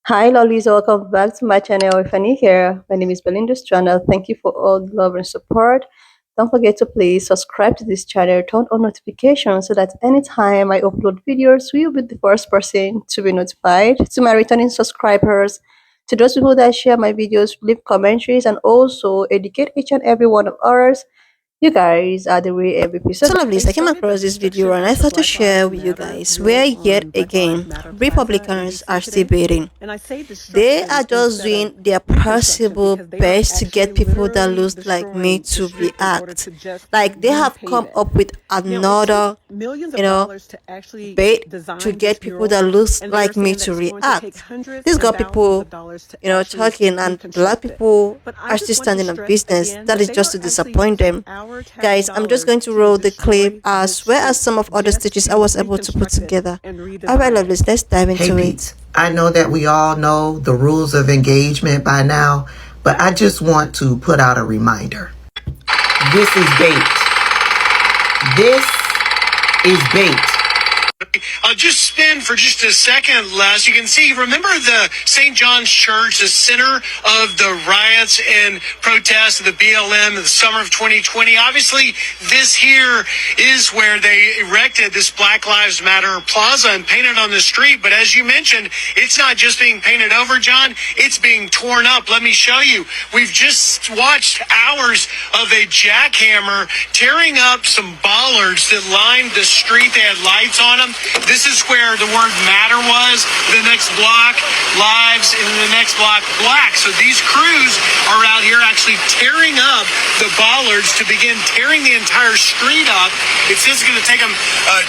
Hi lollies, welcome back to my channel. If you're new here, my name is Belinda's channel. Thank you for all the love and support. Don't forget to please subscribe to this channel, turn on notifications so that anytime I upload videos, you'll be the first person to be notified. To my returning subscribers, to those people that share my videos, leave commentaries, and also educate each and every one of ours. You guys are the real MVP. So lovelies, I came across this video and I thought to share with you guys where yet again Republicans are still beating. They are just doing their possible best to get people that lose like me to react. Like they have come up with another, bait to get people that looks like me to react. This got people, talking, and a lot of people are still standing on business. That is just to disappoint them. Guys, I'm just going to roll the clip as well as some of other stitches I was able to put together. Alright, lovelies, let's dive into it. I know that we all know the rules of engagement by now, but I just want to put out a reminder. This is bait. This is bait. I'll just spin for just a second, Les. You can see, remember the St. John's Church, the center of the riots and protests of the BLM in the summer of 2020? Obviously, this here is where they erected this Black Lives Matter plaza and painted on the street. But as you mentioned, it's not just being painted over, John. It's being torn up. Let me show you. We've just watched hours of a jackhammer tearing up some bollards that lined the street. They had lights on them. This is where the word matter was. The next block, lives, and the next block, black. So these crews are out here actually tearing up the bollards to begin tearing the entire street up. It says it's going to take them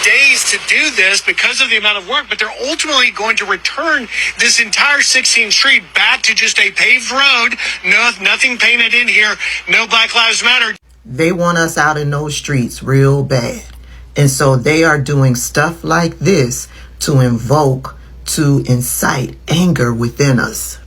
days to do this because of the amount of work, but they're ultimately going to return this entire 16th Street back to just a paved road. No, nothing painted in here. No Black Lives Matter. They want us out in those streets real bad. And so they are doing stuff like this to incite anger within us.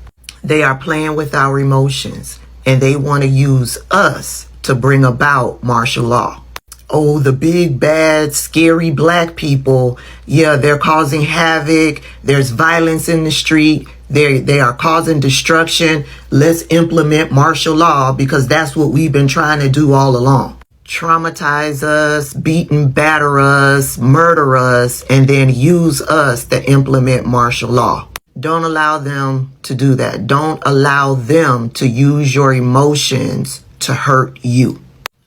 They are playing with our emotions and they want to use us to bring about martial law. Oh, the big, bad, scary black people. Yeah, they're causing havoc. There's violence in the street. They are causing destruction. Let's implement martial law because that's what we've been trying to do all along. Traumatize us, beat and batter us, murder us, and then use us to implement martial law. Don't allow them to do that. Don't allow them to use your emotions to hurt you.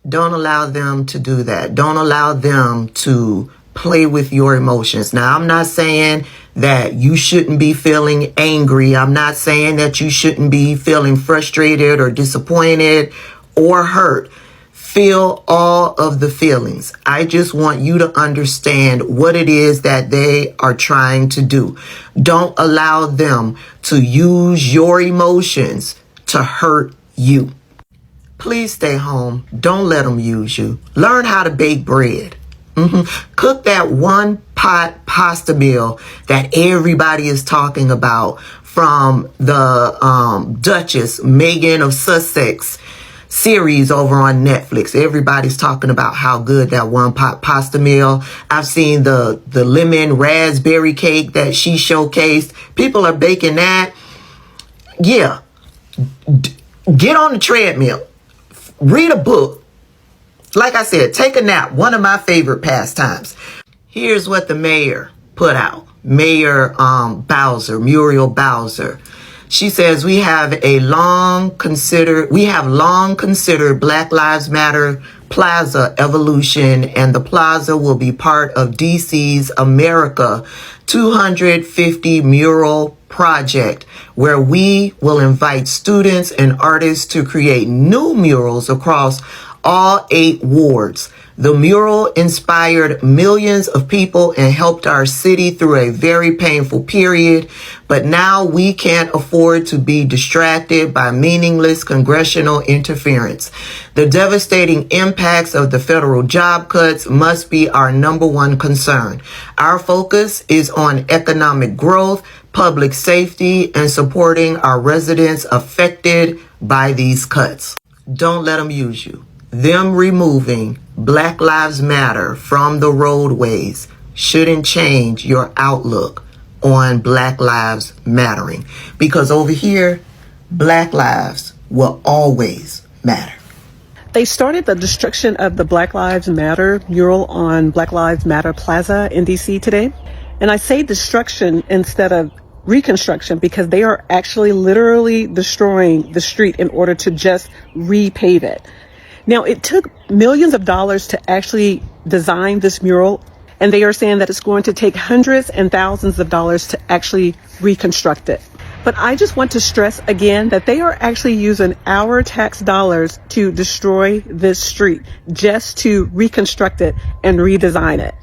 Don't allow them to do that. Don't allow them to play with your emotions. Now, I'm not saying that you shouldn't be feeling angry. I'm not saying that you shouldn't be feeling frustrated or disappointed or hurt. Feel all of the feelings. I just want you to understand what it is that they are trying to do. Don't allow them to use your emotions to hurt you. Please stay home. Don't let them use you. Learn how to bake bread. Cook that one pot pasta meal that everybody is talking about from the Duchess, Megan of Sussex series over on Netflix. Everybody's talking about how good that one pot pasta meal. I've seen the lemon raspberry cake that she showcased. People are baking that. Yeah. Get on the treadmill. Read a book. Like I said, take a nap. One of my favorite pastimes. Here's what the mayor put out. Mayor Muriel Bowser. She says, we have long considered Black Lives Matter Plaza evolution, and the plaza will be part of DC's America 250 mural project, where we will invite students and artists to create new murals across all 8 wards. The mural inspired millions of people and helped our city through a very painful period. But now we can't afford to be distracted by meaningless congressional interference. The devastating impacts of the federal job cuts must be our #1 concern. Our focus is on economic growth, public safety, and supporting our residents affected by these cuts. Don't let them use you. Them removing Black Lives Matter from the roadways shouldn't change your outlook on Black Lives Mattering, because over here, Black lives will always matter. They started the destruction of the Black Lives Matter mural on Black Lives Matter Plaza in DC today. And I say destruction instead of reconstruction because they are actually literally destroying the street in order to just repave it. Now, it took millions of dollars to actually design this mural, and they are saying that it's going to take hundreds and thousands of dollars to actually reconstruct it. But I just want to stress again that they are actually using our tax dollars to destroy this street just to reconstruct it and redesign it,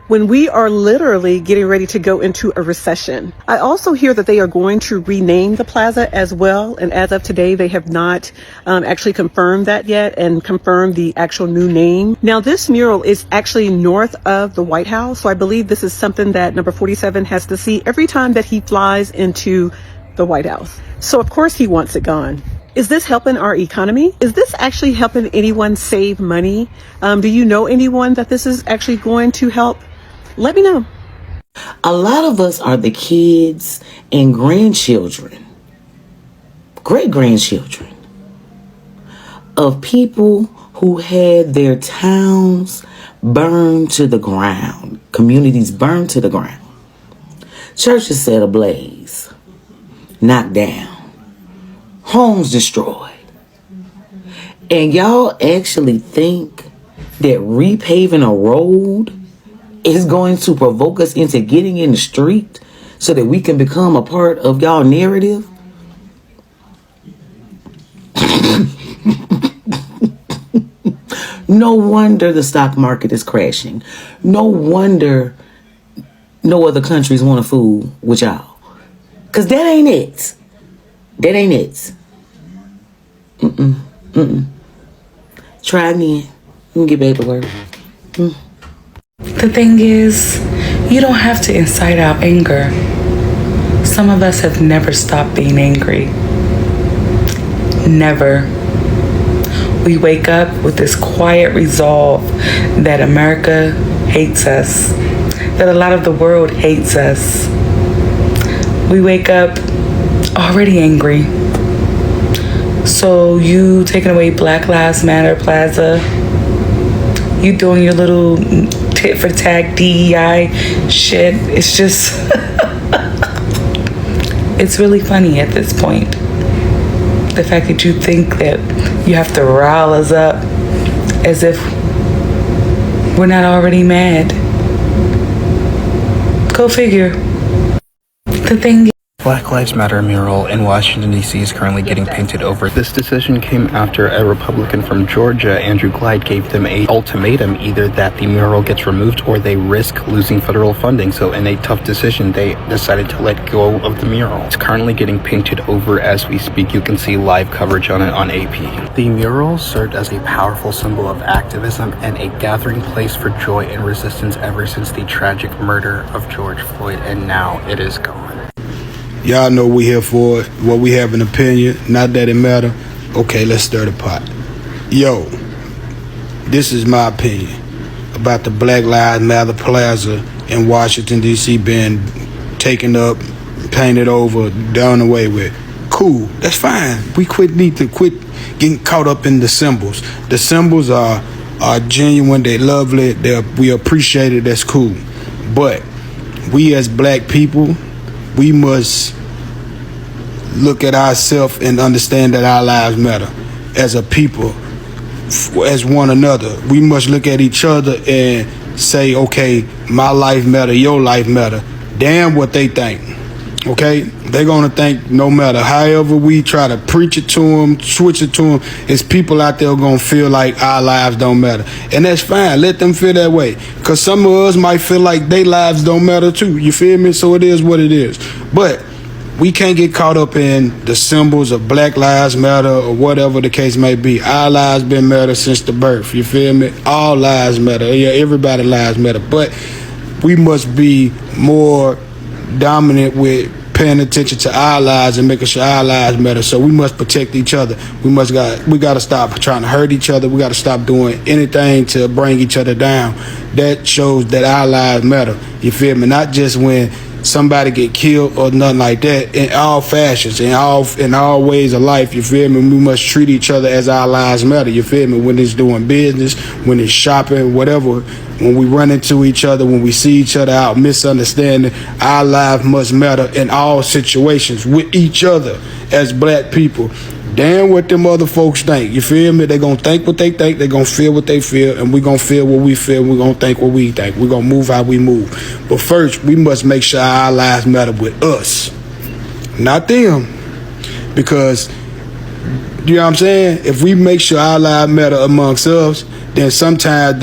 when we are literally getting ready to go into a recession. I also hear that they are going to rename the plaza as well. And as of today, they have not actually confirmed that yet and confirmed the actual new name. Now, this mural is actually north of the White House. So I believe this is something that number 47 has to see every time that he flies into the White House. So of course he wants it gone. Is this helping our economy? Is this actually helping anyone save money? Do you know anyone that this is actually going to help? Let me know. A lot of us are the kids and grandchildren, great-grandchildren of people who had their towns burned to the ground, communities burned to the ground, churches set ablaze, knocked down, homes destroyed. And y'all actually think that repaving a road is going to provoke us into getting in the street so that we can become a part of y'all narrative? No wonder the stock market is crashing. No wonder no other countries want to fool with y'all. Because that ain't it. That ain't it. Try again. Let me get back to work. The thing is, you don't have to incite out anger. Some of us have never stopped being angry. Never. We wake up with this quiet resolve that America hates us, that a lot of the world hates us. We wake up already angry. So you taking away Black Lives Matter Plaza, you doing your little tit for tat DEI shit. It's just, it's really funny at this point. The fact that you think that you have to rile us up as if we're not already mad. Go figure. The thing Black Lives Matter mural in Washington, D.C. is currently getting painted over. This decision came after a Republican from Georgia, Andrew Glide, gave them an ultimatum, either that the mural gets removed or they risk losing federal funding. So in a tough decision, they decided to let go of the mural. It's currently getting painted over as we speak. You can see live coverage on it on AP. The mural served as a powerful symbol of activism and a gathering place for joy and resistance ever since the tragic murder of George Floyd, and now it is gone. Y'all know we here for it. What we have an opinion, not that it matter. Okay, let's stir the pot. Yo, this is my opinion about the Black Lives Matter Plaza in Washington, D.C. being taken up, painted over, done away with. Cool, that's fine. We need to quit getting caught up in the symbols. The symbols are genuine, they're lovely, we appreciate it, that's cool. But we as black people, we must look at ourselves and understand that our lives matter as a people, as one another. We must look at each other and say, okay, my life matter, your life matter. Damn what they think, okay? They're going to think no matter however we try to preach it to them, switch it to them, it's people out there going to feel like our lives don't matter. And that's fine. Let them feel that way. Because some of us might feel like their lives don't matter too. You feel me? So it is what it is. But we can't get caught up in the symbols of Black Lives Matter or whatever the case may be. Our lives been matter since the birth. You feel me? All lives matter. Yeah, everybody's lives matter. But we must be more dominant with paying attention to our lives and making sure our lives matter. So we must protect each other. We got to stop trying to hurt each other. We got to stop doing anything to bring each other down. That shows that our lives matter. You feel me? Not just when somebody get killed or nothing like that, in all fashions, in all ways of life, you feel me? We must treat each other as our lives matter, you feel me? When it's doing business, when it's shopping, whatever, when we run into each other, when we see each other out misunderstanding, our lives must matter in all situations with each other as black people. Damn what them other folks think, you feel me? They gonna think what they think, they gonna feel what they feel, and we gonna feel what we feel, we gonna think what we think. We gonna move how we move. But first, we must make sure our lives matter with us, not them. Because, you know what I'm saying? If we make sure our lives matter amongst us, then sometimes,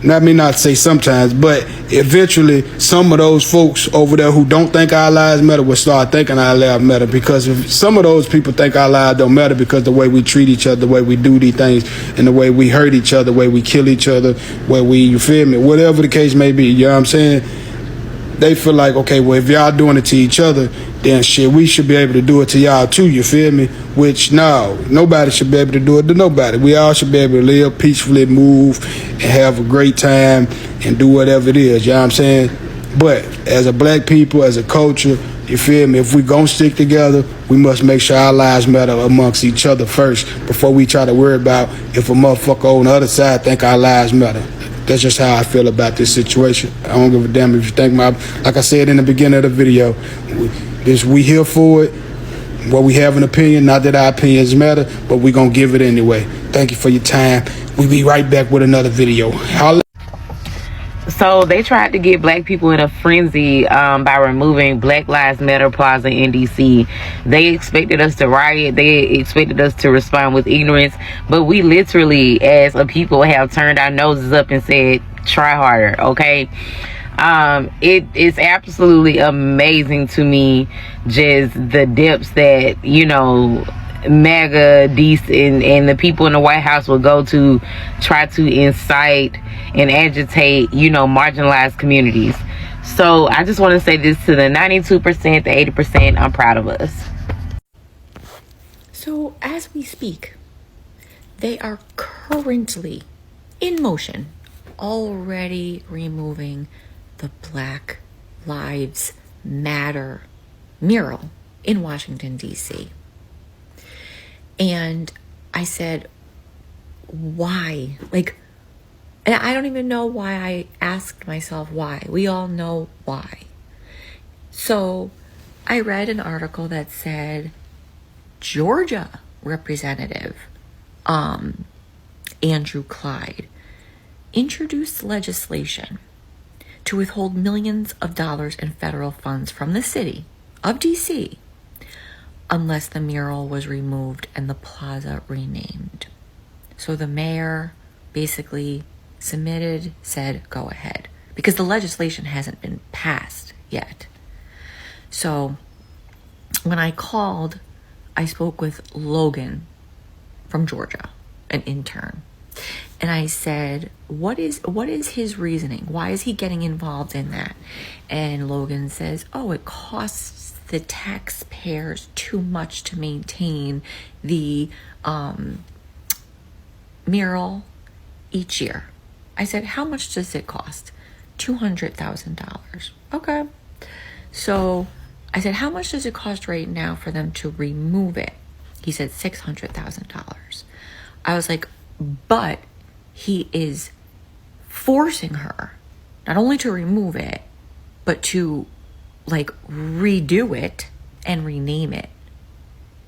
not say sometimes, but eventually some of those folks over there who don't think our lives matter will start thinking our lives matter. Because if some of those people think our lives don't matter because the way we treat each other, the way we do these things, and the way we hurt each other, the way we kill each other, you feel me, whatever the case may be, you know what I'm saying? They feel like, okay, well, if y'all doing it to each other, then shit, we should be able to do it to y'all too, you feel me? Which, no, nobody should be able to do it to nobody. We all should be able to live peacefully, move, and have a great time, and do whatever it is, you know what I'm saying? But as a black people, as a culture, you feel me, if we gonna stick together, we must make sure our lives matter amongst each other first before we try to worry about if a motherfucker on the other side think our lives matter. That's just how I feel about this situation. I don't give a damn if you think like I said in the beginning of the video, we here for it. Well, we have an opinion, not that our opinions matter, but we gonna give it anyway. Thank you for your time. We'll be right back with another video. So they tried to get black people in a frenzy by removing Black Lives Matter Plaza in DC. They expected us to riot. They expected us to respond with ignorance. But we literally, as a people, have turned our noses up and said, try harder, okay? It is absolutely amazing to me just the depths that, MAGA, DC, and the people in the White House will go to try to incite and agitate, marginalized communities. So I just want to say this to the 92%, the 80%, I'm proud of us. So as we speak, they are currently in motion, already removing the Black Lives Matter mural in Washington, D.C. And I said, why? And I don't even know why. I asked myself why. We all know why. So I read an article that said Georgia Representative Andrew Clyde introduced legislation to withhold millions of dollars in federal funds from the city of D.C. unless the mural was removed and the plaza renamed. So the mayor basically said, go ahead, because the legislation hasn't been passed yet. So when I called, I spoke with Logan from Georgia, an intern. And I said, what is his reasoning? Why is he getting involved in that? And Logan says, it costs the taxpayers too much to maintain the mural each year. I said, how much does it cost? $200,000. Okay. So I said, how much does it cost right now for them to remove it? He said $600,000. I was like, but he is forcing her not only to remove it, but to redo it and rename it.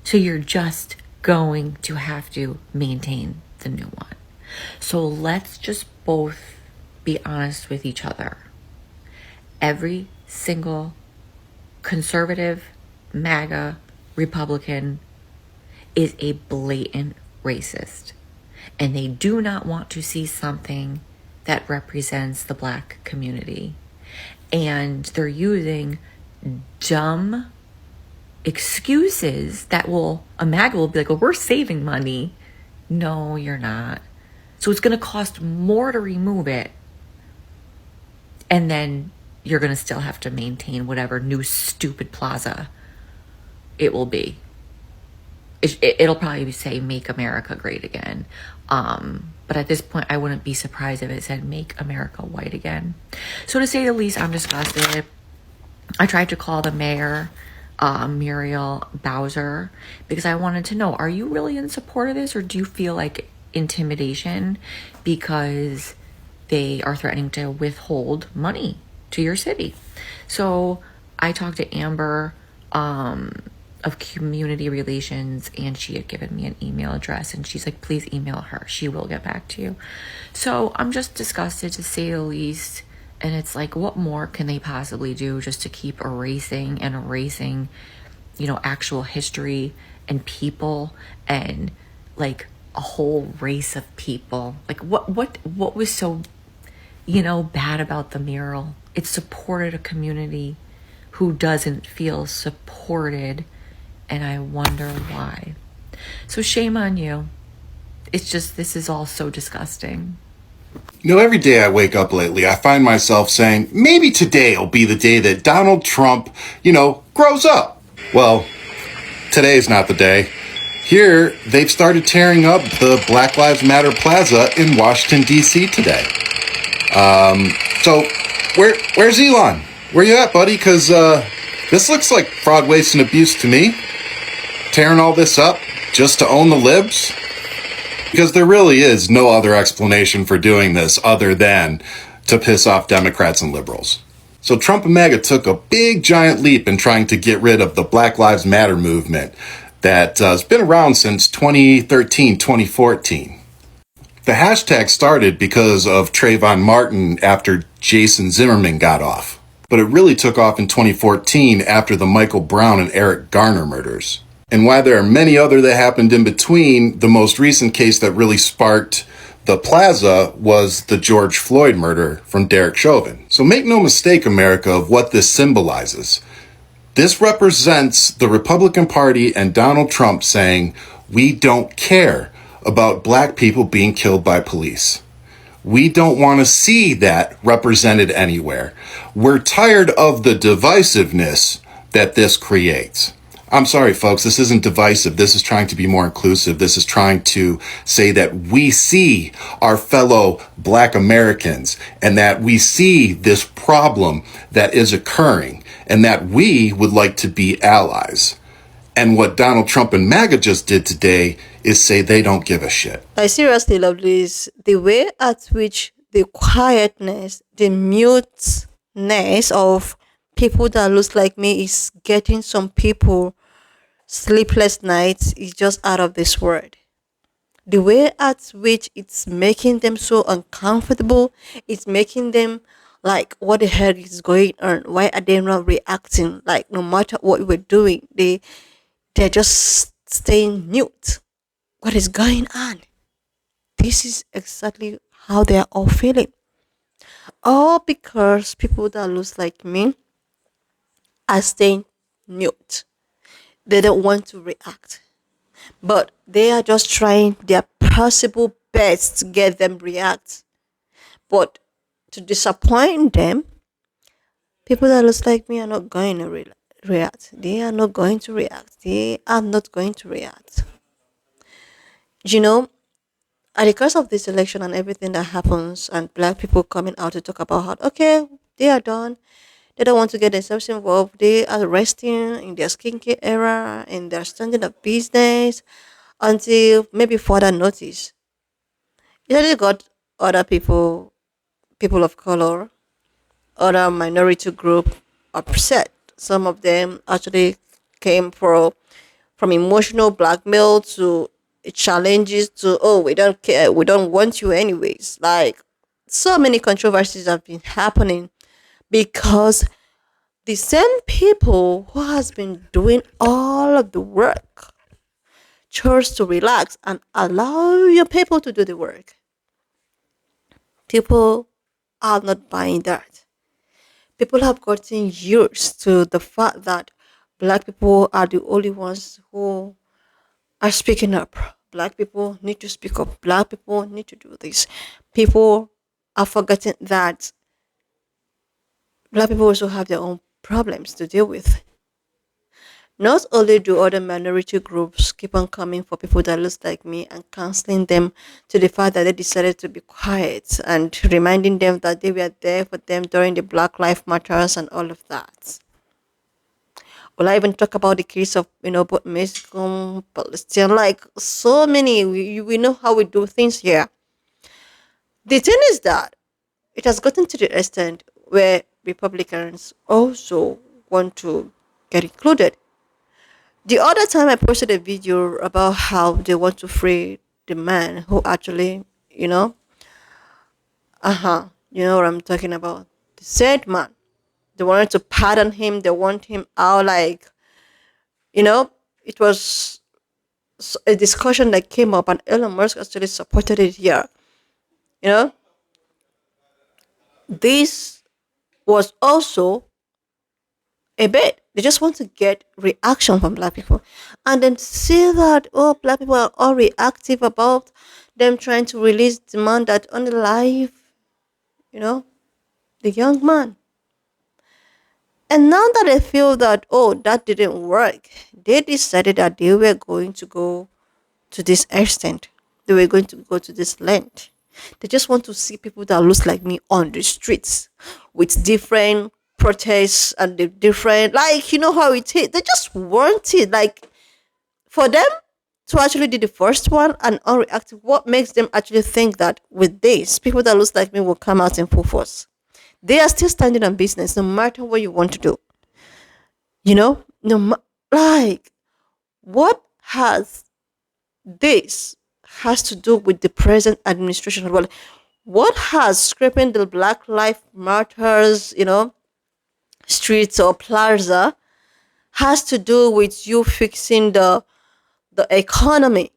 So you're just going to have to maintain the new one. So let's just both be honest with each other. Every single conservative, MAGA, Republican is a blatant racist. And they do not want to see something that represents the Black community. And they're using dumb excuses that a MAGA will be like, well, we're saving money. No, you're not. So it's going to cost more to remove it. And then you're going to still have to maintain whatever new stupid plaza it will be. It'll probably say Make America Great Again. But at this point, I wouldn't be surprised if it said Make America White Again. So to say the least, I'm disgusted. I tried to call the mayor, Muriel Bowser, because I wanted to know, are you really in support of this, or do you feel like intimidation because they are threatening to withhold money to your city? So I talked to Amber of community relations, and she had given me an email address, and she's like, please email her, she will get back to you. So I'm just disgusted, to say the least. And it's like, what more can they possibly do just to keep erasing and erasing, actual history and people, and like a whole race of people? Like, what was so, bad about the mural? It supported a community who doesn't feel supported, and I wonder why. So shame on you. It's just, this is all so disgusting. Every day I wake up lately, I find myself saying, maybe today will be the day that Donald Trump, grows up. Well, today's not the day. Here, they've started tearing up the Black Lives Matter Plaza in Washington, D.C. today. So, where's Elon? Where you at, buddy? Because this looks like fraud, waste, and abuse to me. Tearing all this up just to own the libs? Because there really is no other explanation for doing this other than to piss off Democrats and liberals. So Trump and MAGA took a big giant leap in trying to get rid of the Black Lives Matter movement that has been around since 2013, 2014. The hashtag started because of Trayvon Martin after Jason Zimmerman got off. But it really took off in 2014 after the Michael Brown and Eric Garner murders. And while there are many other that happened in between, the most recent case that really sparked the plaza was the George Floyd murder from Derek Chauvin. So make no mistake, America, of what this symbolizes. This represents the Republican Party and Donald Trump saying, we don't care about black people being killed by police. We don't want to see that represented anywhere. We're tired of the divisiveness that this creates. I'm sorry, folks, this isn't divisive. This is trying to be more inclusive. This is trying to say that we see our fellow black Americans and that we see this problem that is occurring and that we would like to be allies. And what Donald Trump and MAGA just did today is say they don't give a shit. I seriously love this. The way at which the quietness, the muteness of people that looks like me is getting some people sleepless nights is just out of this world. The way at which it's making them so uncomfortable, it's making them like, what the hell is going on? Why are they not reacting? Like, no matter what we're doing, they're just staying mute. What is going on? This is exactly how they are all feeling. All because people that looks like me are staying mute. They don't want to react. But they are just trying their possible best to get them react. But to disappoint them, people that looks like me are not going to react. They are not going to react. They are not going to react. You know, at the course of this election and everything that happens, and black people coming out to talk about how, okay, they are done. They don't want to get themselves involved. They are resting in their skincare era, in their standing up business until maybe further notice. You know, they got other people of color, other minority group upset. Some of them actually came from emotional blackmail to challenges to, oh, we don't care, we don't want you anyways. Like, so many controversies have been happening because the same people who has been doing all of the work chose to relax and allow your people to do the work. People are not buying that. People have gotten used to the fact that black people are the only ones who are speaking up. Black people need to speak up. Black people need to do this. People are forgetting that black people also have their own problems to deal with. Not only do other minority groups keep on coming for people that looks like me and counseling them to the fact that they decided to be quiet and reminding them that they were there for them during the Black Lives Matters and all of that. Will I even talk about the case of, both Mexico, Palestine, like so many? We know how we do things here. The thing is that it has gotten to the extent where Republicans also want to get included. The other time I posted a video about how they want to free the man who actually, you know what I'm talking about. The said man. They wanted to pardon him. They want him out. Like, you know, it was a discussion that came up, and Elon Musk actually supported it here. You know, this was also a bit. They just want to get reaction from black people, and then see that black people are all reactive about them trying to release demand that on the life, you know, the young man. And now that they feel that that didn't work, they decided that they were going to go to this extent. They were going to go to this length. They just want to see people that looks like me on the streets with different protests and the different, like, you know how it is. They just want it. Like, for them to actually do the first one and unreactive, what makes them actually think that with this, people that looks like me will come out in full force? They are still standing on business no matter what you want to do. You know, like, what has this has to do with the present administration? Well, what has scraping the Black Life Matters, streets or plaza has to do with you fixing the economy?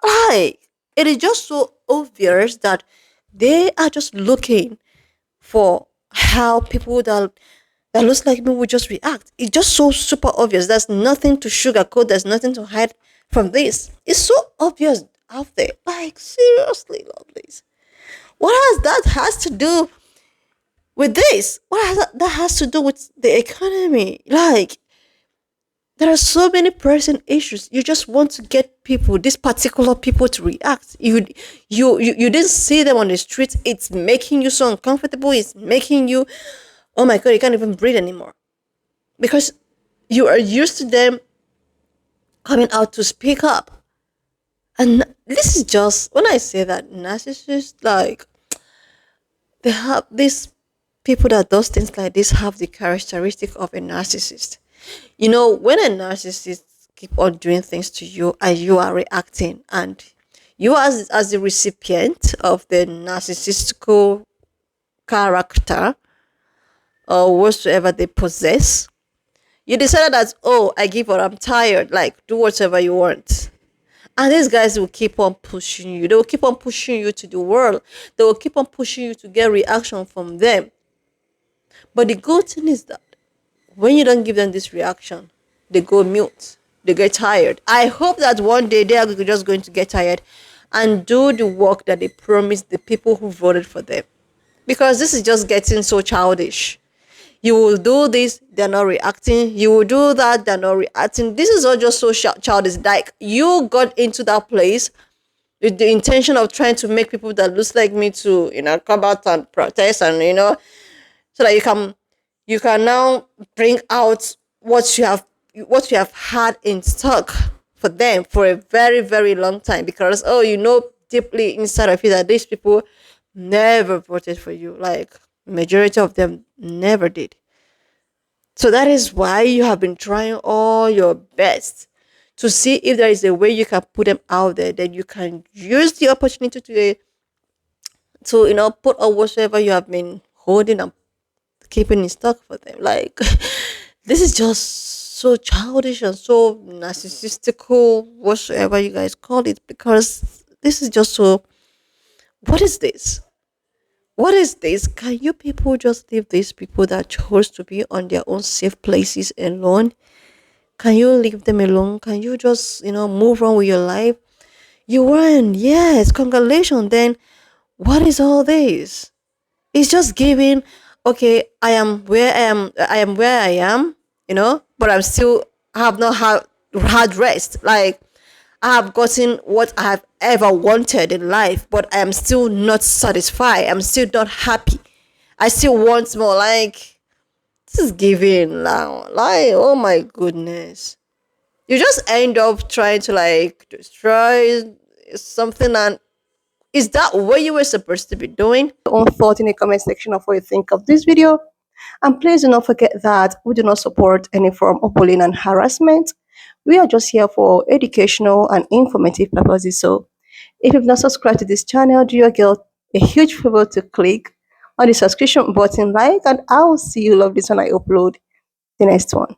Like, it is just so obvious that they are just looking for how people that looks like me would just react. It's just so super obvious. There's nothing to sugarcoat. There's nothing to hide from this. It's so obvious out there. Like, seriously, lovelies. What has that has to do with this? What has that has to do with the economy? Like, there are so many present issues. You just want to get people, these particular people, to react. You didn't see them on the streets. It's making you so uncomfortable. It's making you, oh my god, you can't even breathe anymore, because you are used to them coming out to speak up. And this is just, when I say that, narcissists, like, they have these people that does things like this have the characteristic of a narcissist. When a narcissist keep on doing things to you and you are reacting, and you as the recipient of the narcissistical character or whatsoever they possess, you decided that, I give up, I'm tired, like, do whatever you want. And these guys will keep on pushing you. They will keep on pushing you to the world. They will keep on pushing you to get reaction from them. But the good thing is that when you don't give them this reaction, they go mute. They get tired. I hope that one day they are just going to get tired and do the work that they promised the people who voted for them. Because this is just getting so childish. You will do this, they're not reacting. You will do that, they're not reacting. This is all just so childish. Like, you got into that place with the intention of trying to make people that looks like me to, come out and protest, and so that you can now bring out what you have had in stock for them for a very, very long time, because deeply inside of you that these people never voted for you. Like, majority of them never did. So that is why you have been trying all your best to see if there is a way you can put them out there. Then you can use the opportunity to put out whatever you have been holding and keeping in stock for them. Like, this is just so childish and so narcissistical, whatsoever you guys call it, because this is just so. What is this? What is this? Can you people just leave these people that chose to be on their own safe places alone? Can you leave them alone? Can you just, move on with your life? You won. Yes, congratulations. Then what is all this? It's just giving, okay, I am where I am, but I have not had rest. Like, I have gotten what I have ever wanted in life, but I am still not satisfied. I'm still not happy. I still want more. Like, This is giving now. Like, oh my goodness. You just end up trying to like destroy something, and is that what you were supposed to be doing? Your own thought in the comment section of what you think of this video. And please do not forget that we do not support any form of bullying and harassment. We are just here for educational and informative purposes. So if you've not subscribed to this channel, do your girl a huge favor to click on the subscription button, like, and I'll see you love this when I upload the next one.